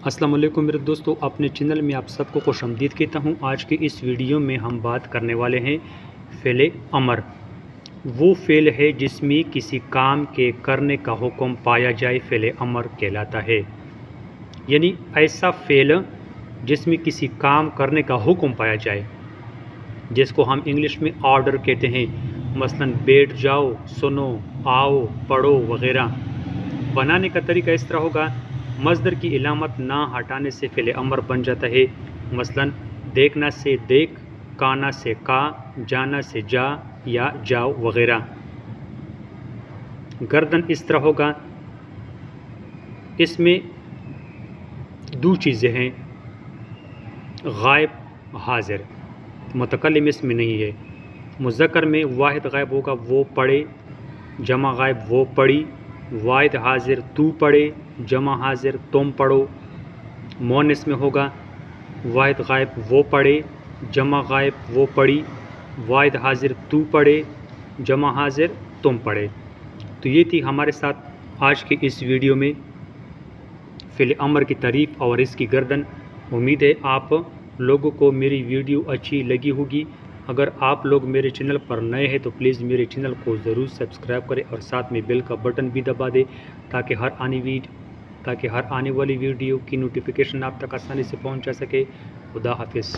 السلام علیکم میرے دوستو، اپنے چینل میں آپ سب کو خوش آمدید کہتا ہوں۔ آج کی اس ویڈیو میں ہم بات کرنے والے ہیں فعل امر۔ وہ فعل ہے جس میں کسی کام کے کرنے کا حکم پایا جائے، فعل امر کہلاتا ہے۔ یعنی ایسا فعل جس میں کسی کام کرنے کا حکم پایا جائے، جس کو ہم انگلش میں آرڈر کہتے ہیں۔ مثلا بیٹھ جاؤ، سنو، آؤ، پڑھو وغیرہ۔ بنانے کا طریقہ اس طرح ہوگا، مصدر کی علامت نہ ہٹانے سے فعل امر بن جاتا ہے۔ مثلا دیکھنا سے دیکھ، کانا سے کا، جانا سے جا یا جاؤ وغیرہ۔ گردن اس طرح ہوگا، اس میں دو چیزیں ہیں، غائب حاضر، متکلم اس میں نہیں ہے۔ مذکر میں واحد غائب ہوگا وہ پڑھے، جمع غائب وہ پڑھی، واحد حاضر تو پڑھے، جمع حاضر تم پڑھو۔ مؤنث میں ہوگا واحد غائب وہ پڑھے، جمع غائب وہ پڑھی، واحد حاضر تو پڑھے، جمع حاضر تم پڑھے۔ تو یہ تھی ہمارے ساتھ آج کی اس ویڈیو میں فعل امر کی تعریف اور اس کی گردن۔ امید ہے آپ لوگوں کو میری ویڈیو اچھی لگی ہوگی۔ اگر آپ لوگ میرے چینل پر نئے ہیں تو پلیز میرے چینل کو ضرور سبسکرائب کریں اور ساتھ میں بیل کا بٹن بھی دبا دیں تاکہ ہر آنے والی ویڈیو کی نوٹیفیکیشن آپ تک آسانی سے پہنچ جا سکے۔ خدا حافظ۔